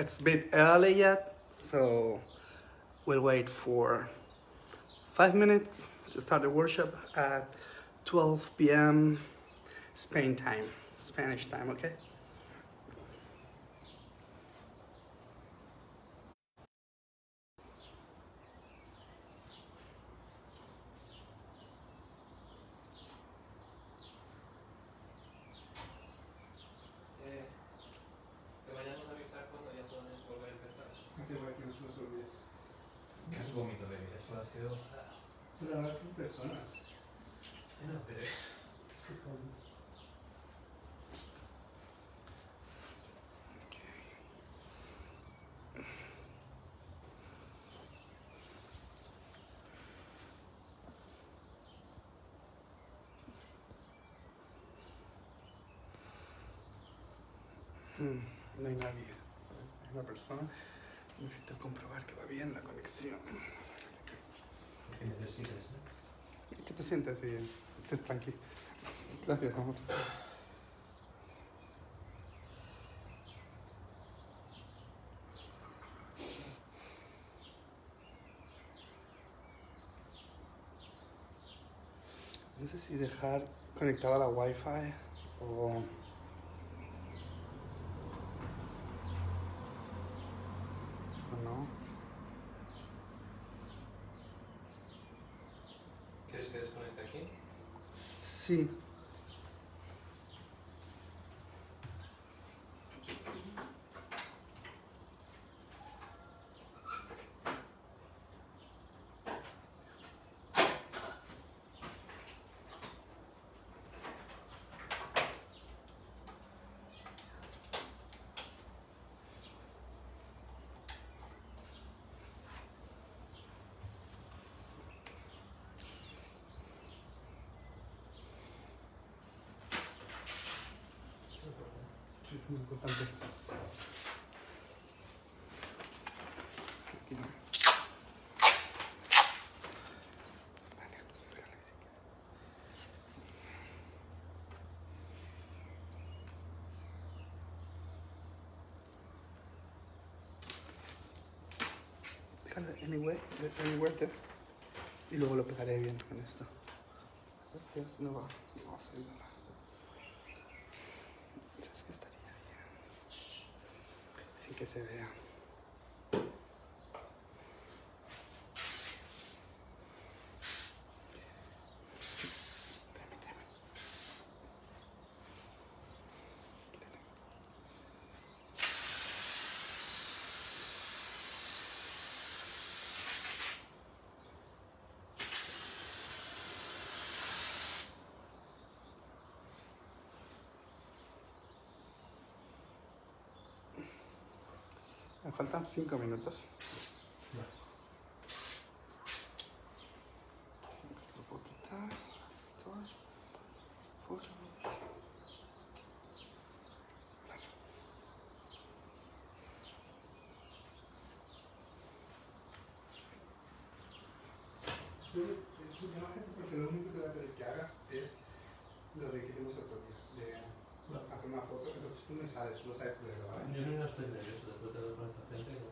It's a bit early yet, so we'll wait for 5 minutes to start the workshop at 12 p.m. Spanish time, okay? Te vayamos a avisar cuando ya puedan volver a empezar. Que no se nos olvide. ¿Qué es vómito de vida? Eso ha sido... Pero hablar con personas. No, pero... No hay nadie, hay una persona. Necesito comprobar que va bien la conexión. ¿Qué necesitas, no? ¿Qué te sientes? Sí, estés tranquilo. Gracias, amor. No sé si dejar conectada la Wi-Fi o... no. ¿Quieres que desconecte aquí? Sí. Sí, es muy importante. Déjalo anywhere there. Y luego lo pegaré bien con esto. Gracias, no va a salir nada. ¿Sabes qué estaría bien? Sin que se vea. Me faltan 5 minutos. Esto lo puedo quitar. Esto. Fotos. Porque lo único que voy a pedir que hagas es lo de que hicimos otro día, de hacer una foto, entonces tú me sales, solo sabes de ¿vale? Yo no estoy nervioso después de hablar con esta gente. ¿No?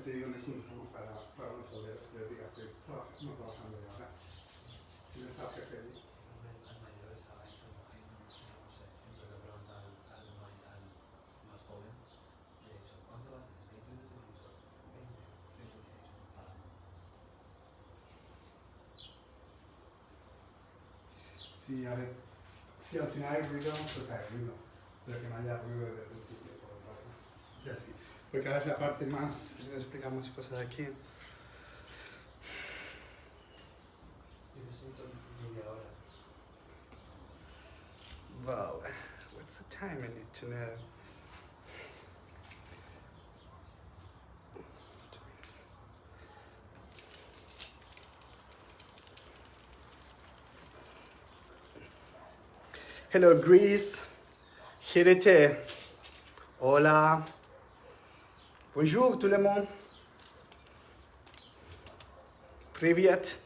Te digo, no es un truco para resolver, le diga que está no trabajando ya ahora. Si no está jefe ahí. Sí, a ver, si al final hay ruido, pues hay ruido, pero que no haya ruido desde el principio, por lo tanto. Ya sí, porque ahora es la parte más, que les explicamos cosas aquí. Well, what's the time I need to know? Hello Greece, Hirete, hola, bonjour tout le monde, привет.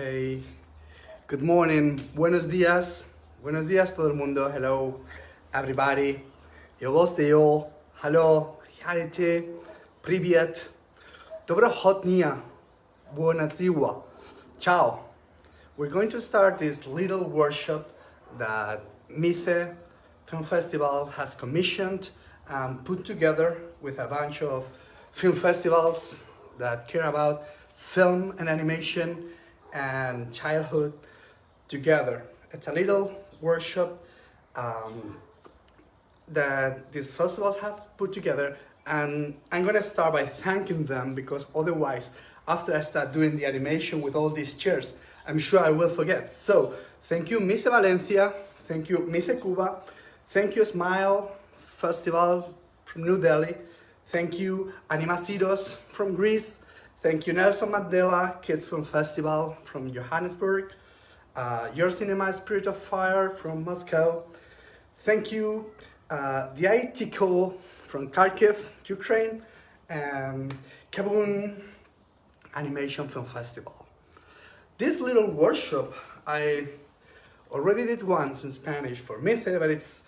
Okay, good morning, buenos días todo el mundo, hello everybody, 여보세요, hello, Hirete, привет, доброго дня, buonasera, ciao. We're going to start this little workshop that MICE Film Festival has commissioned and put together with a bunch of film festivals that care about film and animation and childhood together. It's a little workshop that these festivals have put together, and I'm gonna start by thanking them, because otherwise, after I start doing the animation with all these chairs, I'm sure I will forget. So, thank you MICE-Valencia, thank you MICE-Cuba, thank you Smile Festival from New Delhi, thank you ANIMA from Greece, thank you Nelson Mandela Kids Film Festival from Johannesburg, Your Cinema Spirit of Fire from Moscow, thank you DYATIO from Kharkiv, Ukraine, and Kabun Animation Film Festival. This little workshop, I already did once in Spanish for MICE, but it's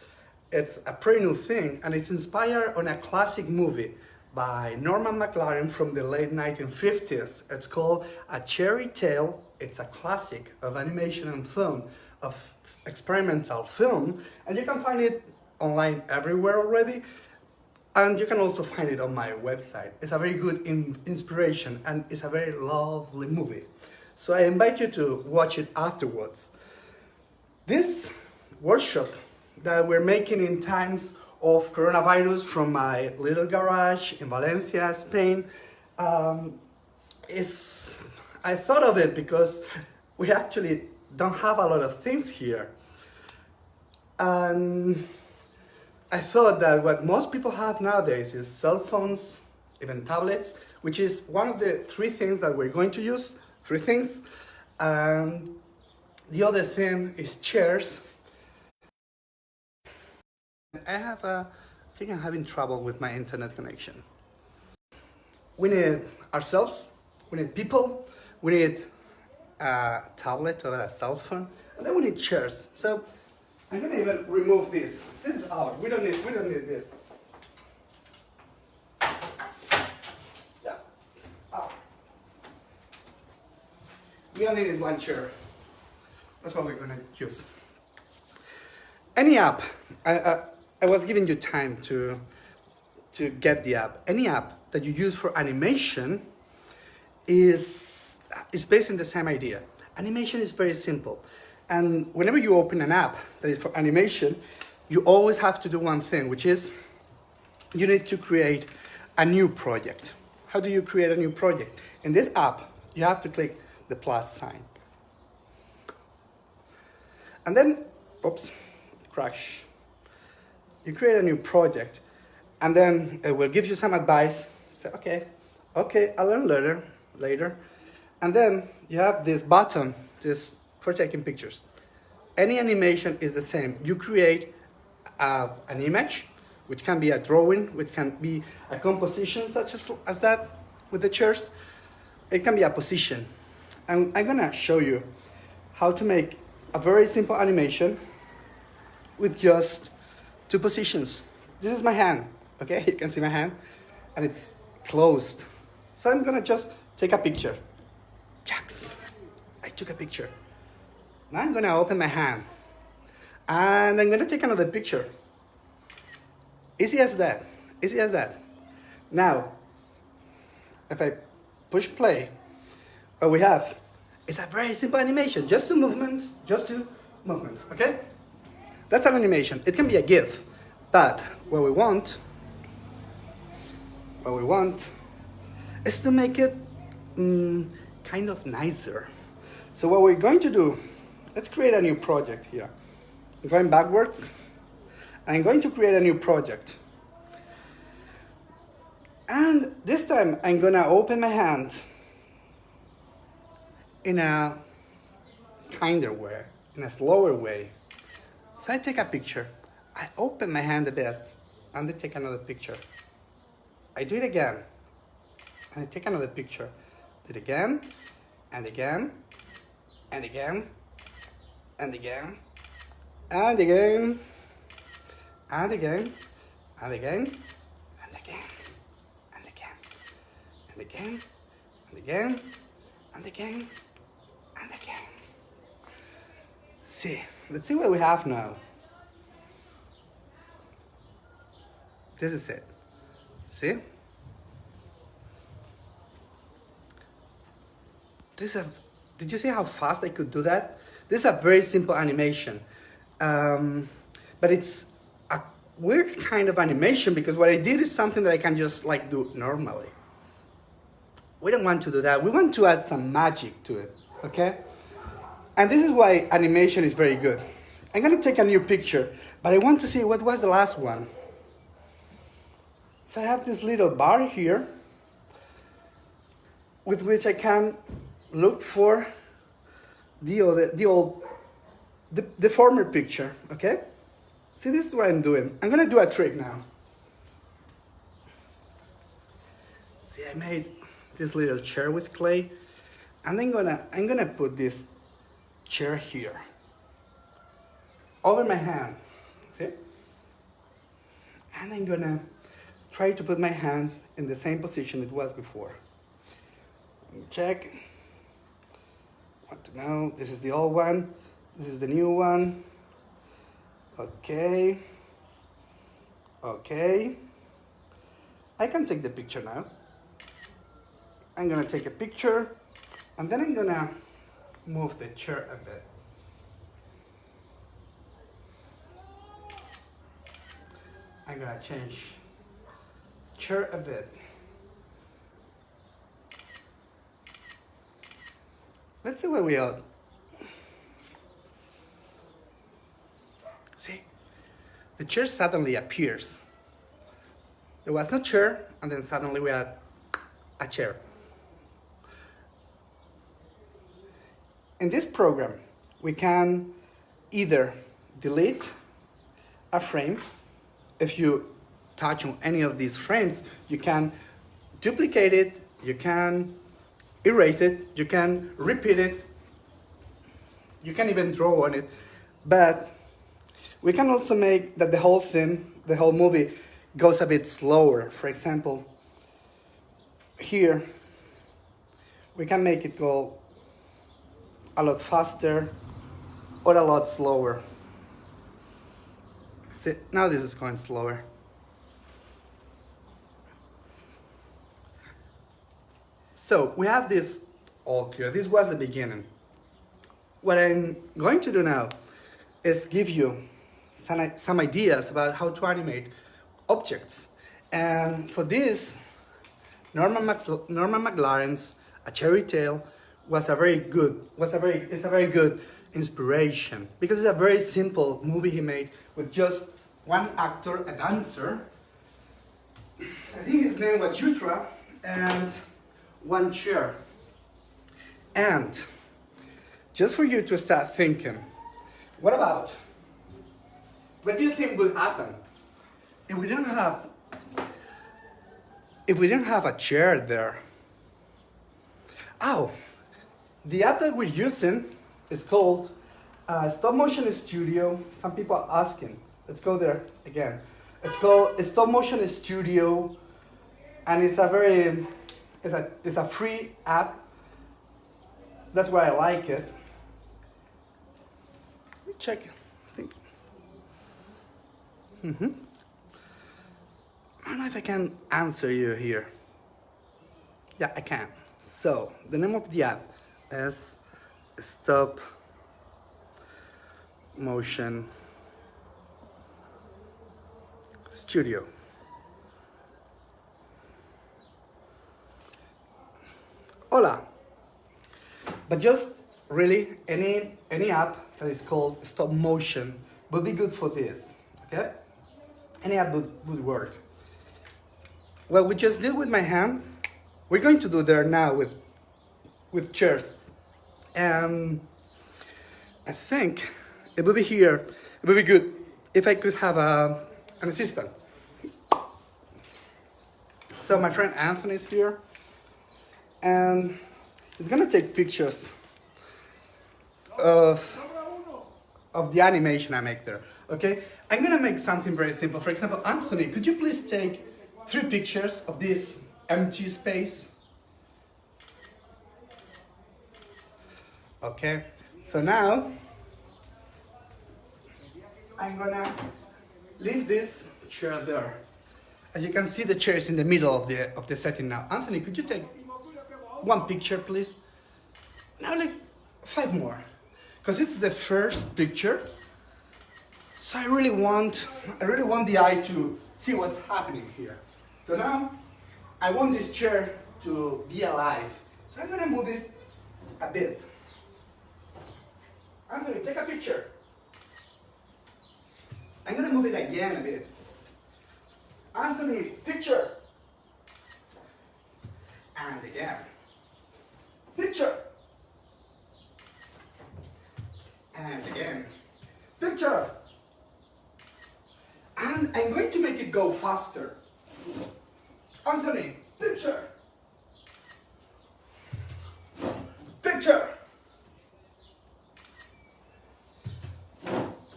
a pretty new thing, and it's inspired on a classic movie by Norman McLaren from the late 1950s. It's called A Cherry Tale. It's a classic of animation and film, of experimental film, and you can find it online everywhere already, and you can also find it on my website. It's a very good inspiration, and it's a very lovely movie. So I invite you to watch it afterwards. This workshop that we're making in times of coronavirus from my little garage in Valencia, Spain, I thought of it because we actually don't have a lot of things here. And I thought that what most people have nowadays is cell phones, even tablets, which is one of the three things that we're going to use, three things. And the other thing is chairs. I think I'm having trouble with my internet connection. We need ourselves, we need people, we need a tablet or a cell phone, and then we need chairs. So I'm gonna even remove this. This is out. We don't need this. Yeah. Out. We only need one chair. That's what we're gonna use. Any app. I was giving you time to get the app. Any app that you use for animation is based on the same idea. Animation is very simple. And whenever you open an app that is for animation, you always have to do one thing, which is you need to create a new project. How do you create a new project? In this app, you have to click the plus sign. And then, oops, crash. You create a new project, and then it will give you some advice. Say, okay, I'll learn later. And then you have this button, this for taking pictures. Any animation is the same. You create an image, which can be a drawing, which can be a composition such as that with the chairs. It can be a position. And I'm gonna show you how to make a very simple animation with just two positions. This is my hand, okay? You can see my hand, and it's closed. So I'm gonna just take a picture. Jacks, I took a picture. Now I'm gonna open my hand, and I'm gonna take another picture. Easy as that, easy as that. Now, if I push play, what we have is a very simple animation, just two movements, okay? That's an animation. It can be a GIF, but what we want is to make it kind of nicer. So what we're going to do, let's create a new project here. I'm going backwards. I'm going to create a new project. And this time I'm gonna open my hand in a kinder way, in a slower way. So I take a picture. I open my hand a bit, and then take another picture. I do it again, and I take another picture. Do it again, and again, and again, and again, and again, and again, and again, and again, and again, and again, and again, and again, and again. See, let's see what we have now. This is it. See? Did you see how fast I could do that? This is a very simple animation. But it's a weird kind of animation because what I did is something that I can just like do normally. We don't want to do that. We want to add some magic to it, okay? And this is why animation is very good. I'm gonna take a new picture, but I want to see what was the last one. So I have this little bar here with which I can look for the former picture, okay? See, this is what I'm doing. I'm gonna do a trick now. See, I made this little chair with clay, and I'm gonna put this chair here over my hand, see? And I'm gonna try to put my hand in the same position it was before. Check. Want to know, this is the old one, this is the new one. Okay. Okay. I can take the picture now. I'm gonna take a picture, and then I'm gonna move the chair a bit. I'm gonna change chair a bit. Let's see where we are. See, the chair suddenly appears. There was no chair, and then suddenly we had a chair. In this program, we can either delete a frame. If you touch on any of these frames, you can duplicate it, you can erase it, you can repeat it, you can even draw on it, but we can also make that the whole thing, the whole movie, goes a bit slower. For example, here, we can make it go a lot faster or a lot slower. See, now this is going slower. So we have this all clear. This was the beginning. What I'm going to do now is give you some ideas about how to animate objects. And for this, Norman McLaren's A Cherry Tale is a very good inspiration, because it's a very simple movie he made with just one actor, a dancer. I think his name was Jutra, and one chair. And just for you to start thinking, what do you think will happen if we don't have a chair there? Oh, the app that we're using is called Stop Motion Studio. Some people are asking. Let's go there again. It's called Stop Motion Studio, and it's a free app. That's why I like it. Let me check. I think. I don't know if I can answer you here. Yeah, I can. So the name of the app is Stop Motion Studio. Hola. But just really any app that is called Stop Motion would be good for this. Okay? Any app would work. What we just did with my hand, we're going to do there now with chairs. And I think it would be here. It would be good if I could have an assistant. So my friend Anthony is here, and he's gonna take pictures of the animation I make there. Okay, I'm gonna make something very simple. For example, Anthony, could you please take 3 pictures of this empty space? Okay, so now I'm gonna leave this chair there. As you can see, the chair is in the middle of the setting now. Anthony, could you take 1 picture, please? Now, like 5 more, because it's the first picture. So I really want the eye to see what's happening here. So now I want this chair to be alive. So I'm gonna move it a bit. Anthony, take a picture. I'm gonna move it again a bit. Anthony, picture. And again. Picture. And again. Picture. And I'm going to make it go faster. Anthony, picture. Picture.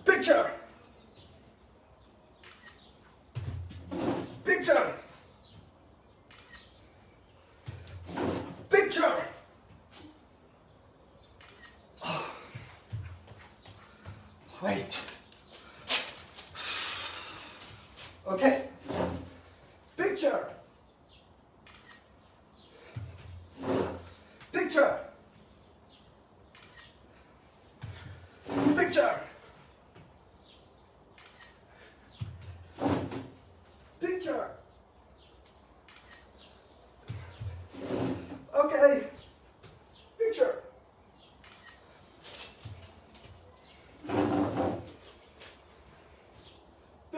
Picture. Picture. Picture. Oh. Wait. Okay. Picture. Picture.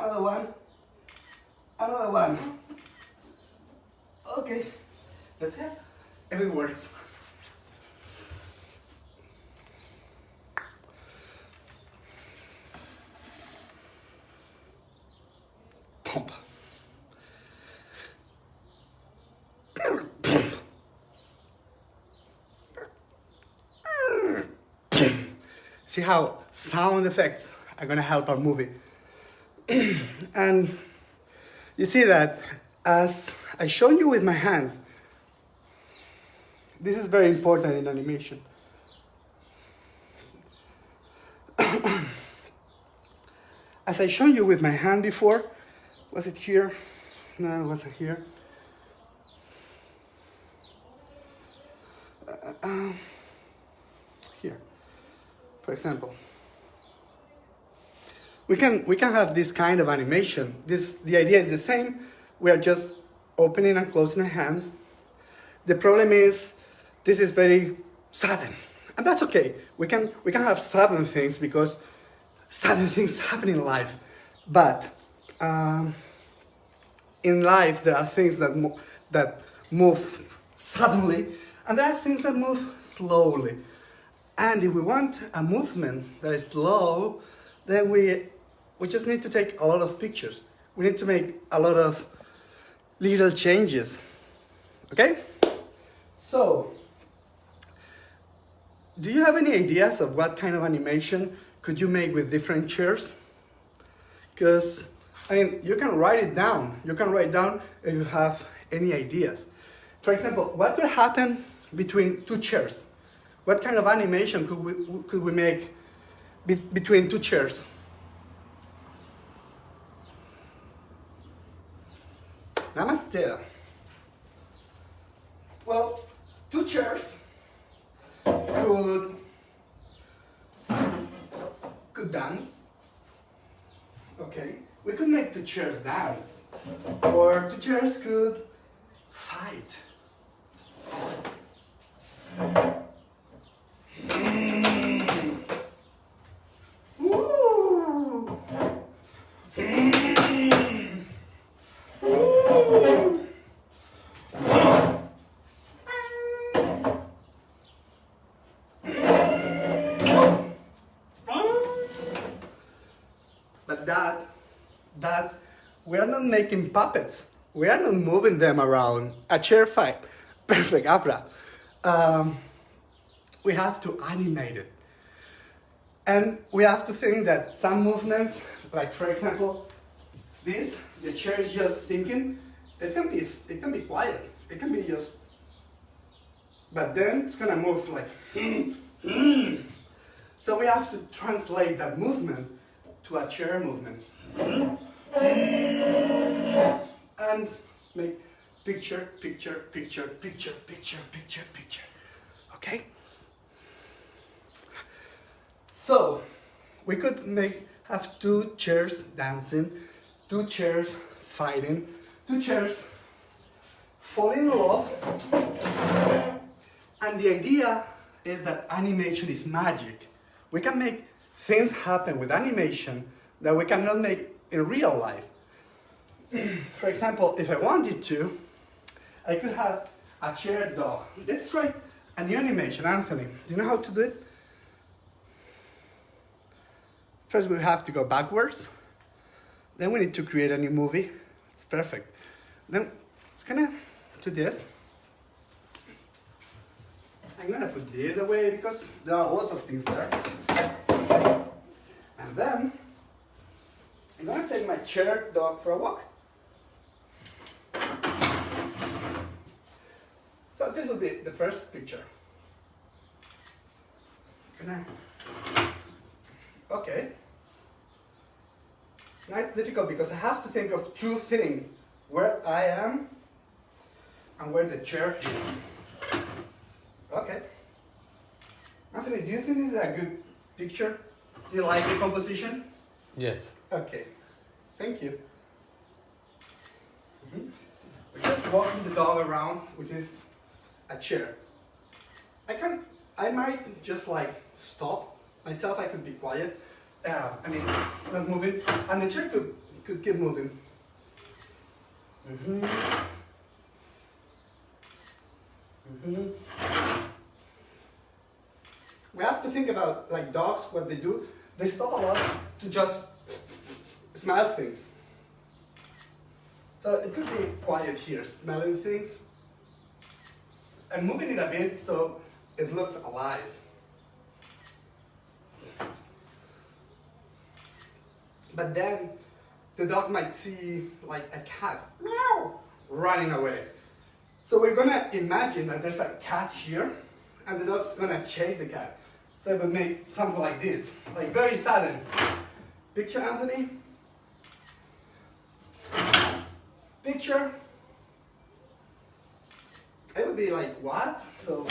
Another one. Another one. Okay, that's it. If it works. Pump. See how sound effects are gonna help our movie. And you see that as I show you with my hand, this is very important in animation. As I shown you with my hand before, was it here? No, it wasn't here. Here, for example. We can have this kind of animation. The idea is the same. We are just opening and closing a hand. The problem is this is very sudden, and that's okay. We can have sudden things because sudden things happen in life, but in life there are things that move suddenly, and there are things that move slowly. And if we want a movement that is slow, then we just need to take a lot of pictures. We need to make a lot of little changes. Okay? So, do you have any ideas of what kind of animation could you make with different chairs? Because, I mean, you can write it down. You can write down if you have any ideas. For example, what could happen between two chairs? What kind of animation could we make between two chairs? Namaste. Well, two chairs could dance. Okay, we could make two chairs dance, or two chairs could fight. But that we are not making puppets. We are not moving them around. A chair fight, perfect, Afra. We have to animate it. And we have to think that some movements, like for example, this, the chair is just thinking, it can be quiet. It can be just, but then it's gonna move like, so we have to translate that movement to a chair movement. And make picture, picture, picture, picture, picture, picture, picture. Okay? So we could have two chairs dancing, two chairs fighting, two chairs falling in love. And the idea is that animation is magic. We can make things happen with animation that we cannot make in real life. For example, if I wanted to, I could have a chair dog. Let's try a new animation. Anthony, do you know how to do it? First we have to go backwards. Then we need to create a new movie. It's perfect. Then it's gonna do this. I'm gonna put this away because there are lots of things there. And then I'm gonna take my chair dog for a walk. So this will be the first picture. Okay. Now it's difficult because I have to think of two things. Where I am and where the chair is. Okay. Anthony, do you think this is a good picture? Do you like the composition? Yes. Okay. Thank you. We're just walking the dog around, which is a chair. I might just like stop myself. I could be quiet. I mean, not moving, and the chair could Could keep moving. Mm-hmm. Mm-hmm. We have to think about, like dogs, what they do. They stop a lot to just smell things. So it could be quiet here, smelling things. I'm moving it a bit so it looks alive. But then the dog might see like a cat meow, running away. So we're gonna imagine that there's a cat here and the dog's gonna chase the cat. So it would make something like this, like very sudden. Picture, Anthony. Picture. It would be like, what? So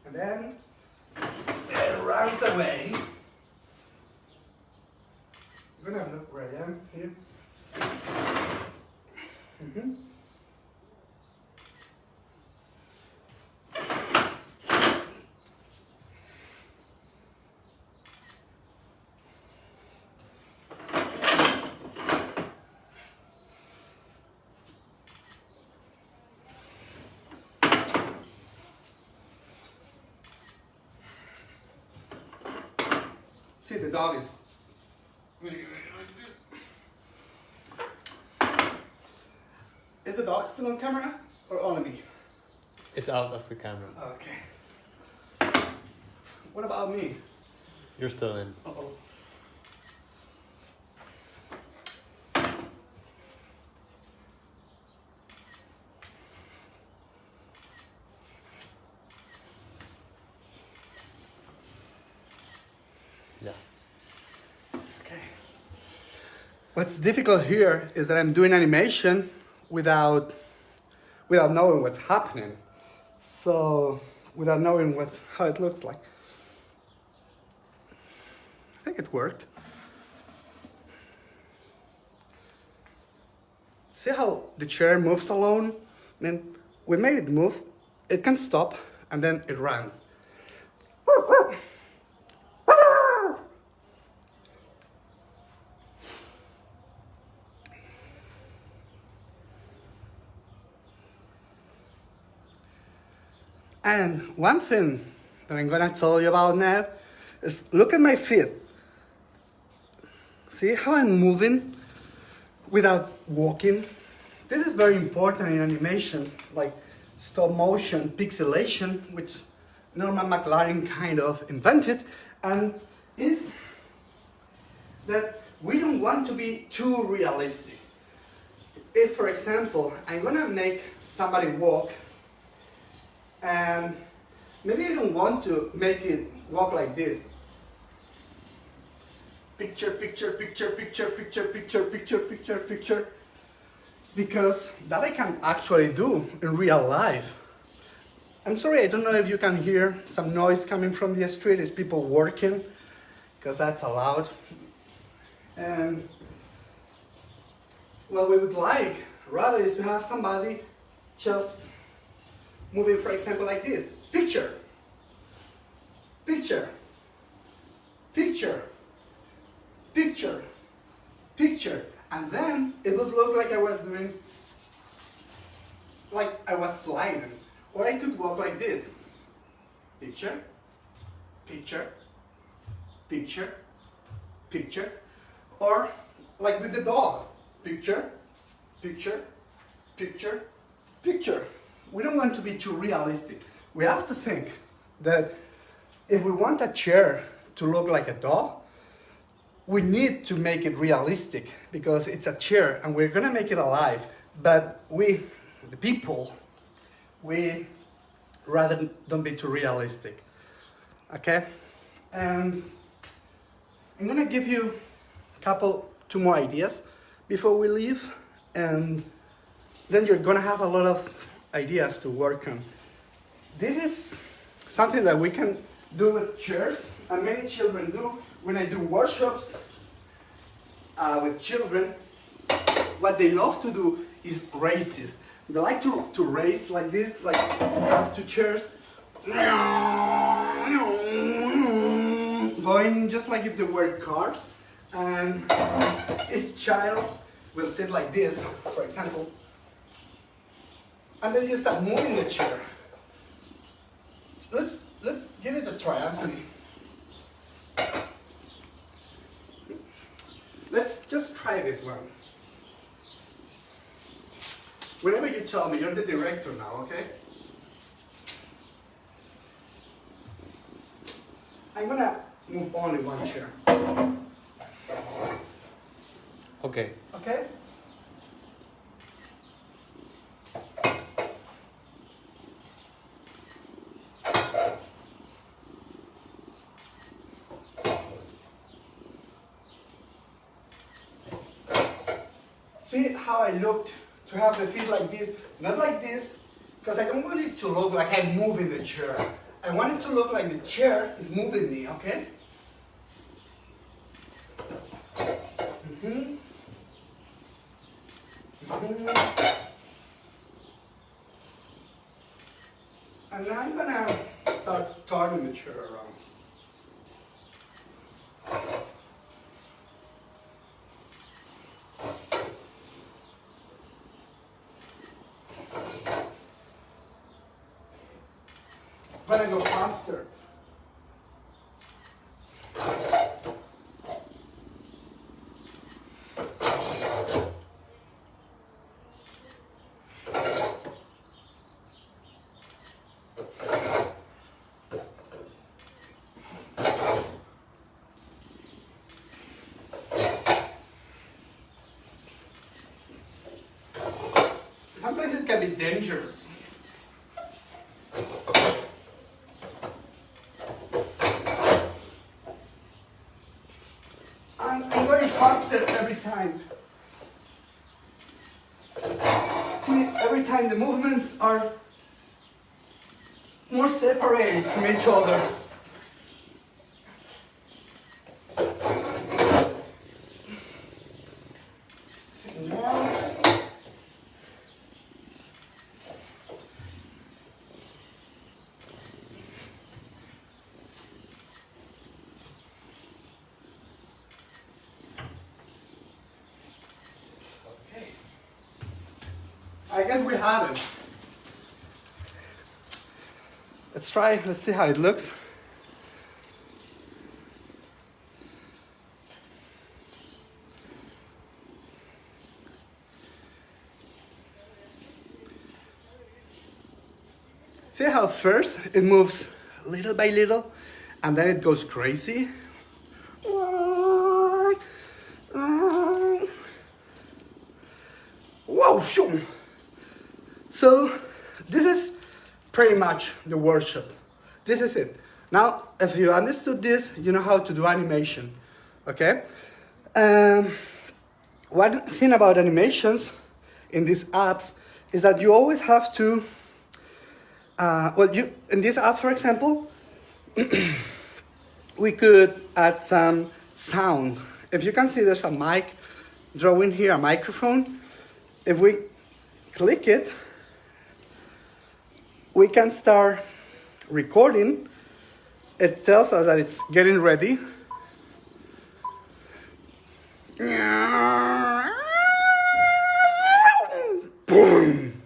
and then it runs away. I'm gonna look where I am here. Mm-hmm. See, the dog is. Is the dog still on camera or only me? It's out of the camera. Okay. What about me? You're still in. Uh-oh. Yeah. Okay. What's difficult here is that I'm doing animation without knowing what's happening. So, without knowing how it looks like. I think it worked. See how the chair moves alone? I mean, we made it move. It can stop and then it runs. And one thing that I'm gonna tell you about now is look at my feet. See how I'm moving without walking? This is very important in animation, like stop motion pixelation, which Norman McLaren kind of invented, and is that we don't want to be too realistic. If, for example, I'm gonna make somebody walk, and maybe I don't want to make it walk like this. Picture, picture, picture, picture, picture, picture, picture, picture, picture. Because that I can actually do in real life. I'm sorry, I don't know if you can hear some noise coming from the street. It's people working, because that's allowed. And what we would like rather is to have somebody just moving, for example, like this. Picture, picture, picture, picture, picture. And then it would look like I was doing, like I was sliding. Or I could walk like this. Picture, picture, picture, picture. Or like with the dog. Picture, picture, picture, picture. We don't want to be too realistic. We have to think that if we want a chair to look like a dog, we need to make it realistic because it's a chair and we're gonna make it alive. But we, the people, we rather don't be too realistic. Okay? And I'm gonna give you two more ideas before we leave, and then you're gonna have a lot of ideas to work on. This is something that we can do with chairs, and many children do. When I do workshops with children, what they love to do is races. They like to race like this, like have two chairs. Going just like if they were cars. And each child will sit like this, for example. And then you start moving the chair. Let's give it a try, Anthony. Let's just try this one. Whenever you tell me, you're the director now, okay? I'm gonna move only one chair. Okay. Okay? See how I looked to have the feet like this, not like this, because I don't want it to look like I'm moving the chair. I want it to look like the chair is moving me, okay? And now I'm gonna start turning the chair around. I'm gonna go faster. Sometimes it can be dangerous. I'm going faster every time. See, every time the movements are more separated from each other. Now, I guess we have it. Let's try, let's see how it looks. See how first it moves little by little and then it goes crazy? Whoa, shoot! So this is pretty much the workshop. This is it. Now, if you understood this, you know how to do animation, okay? One thing about animations in these apps is that you always have to, in this app, for example, we could add some sound. If you can see, there's a mic drawing here, a microphone. If we click it, we can start recording. It tells us that it's getting ready. Boom!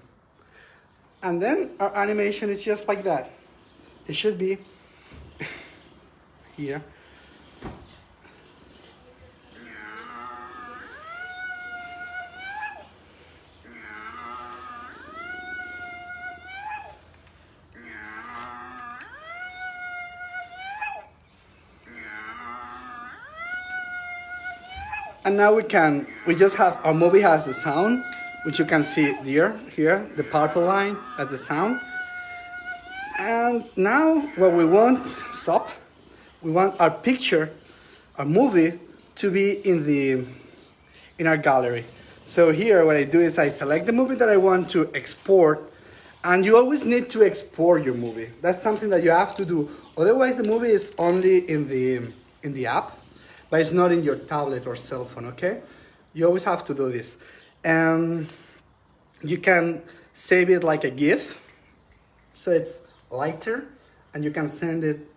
And then our animation is just like that. It should be here. And now we just have, our movie has the sound, which you can see here, the purple line as the sound. And now what we want, we want our picture, our movie, to be in our gallery. So here what I do is I select the movie that I want to export, and you always need to export your movie. That's something that you have to do. Otherwise the movie is only in the app, but it's not in your tablet or cell phone, okay? You always have to do this. And you can save it like a GIF, so it's lighter, and you can send it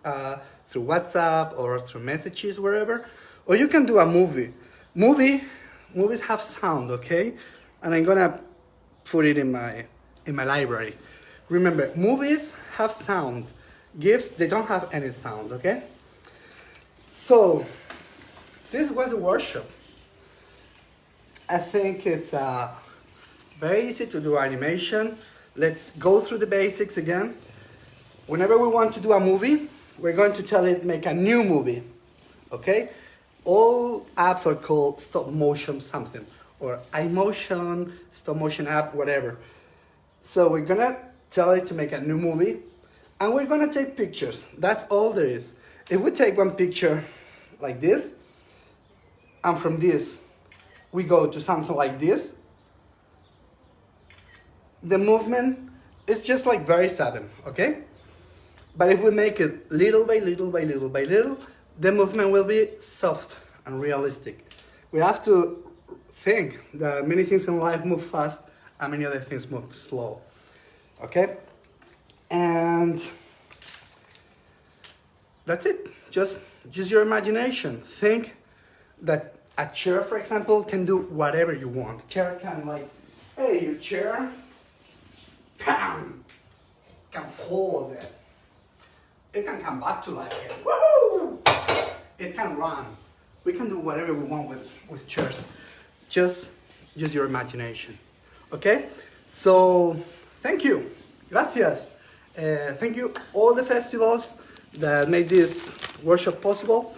through WhatsApp or through messages, wherever. Or you can do a movie. Movies have sound, okay? And I'm gonna put it in my library. Remember, movies have sound. GIFs, they don't have any sound, okay? So, this was a workshop. I think it's very easy to do animation. Let's go through the basics again. Whenever we want to do a movie, we're going to tell it make a new movie, okay? All apps are called stop motion something, or iMotion, stop motion app, whatever. So we're gonna tell it to make a new movie, and we're gonna take pictures. That's all there is. If we take one picture like this, and from this, we go to something like this, the movement is just like very sudden, okay? But if we make it little by little by little by little, the movement will be soft and realistic. We have to think that many things in life move fast and many other things move slow, okay? And that's it. Just use your imagination. Think that a chair, for example, can do whatever you want. A chair can like, hey, your chair, bam, can fall there. It can come back to life again. Woohoo! It can run. We can do whatever we want with chairs. Just use your imagination. Okay? So, thank you. Gracias. Thank you all the festivals that made this workshop possible.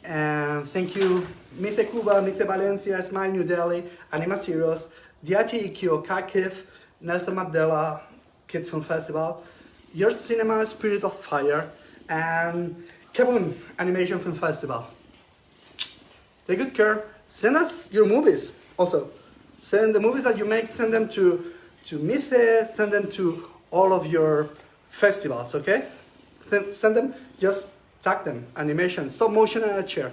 And thank you MICE-Cuba, MICE-Valencia, Smile New Delhi, ANIMA SYROS, DYATIO-Ukrain, Kharkiv, Nelson Mandela Kids Film Festival, Your Cinema Spirit of Fire, and Kabun Animation Film Festival. Take good care. Send us your movies. Also, send the movies that you make, send them to MICE, send them to all of your festivals, okay? Send them, just tag them, animation, stop motion and a chair.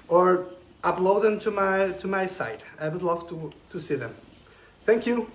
Or upload them to my site. I would love to see them. Thank you.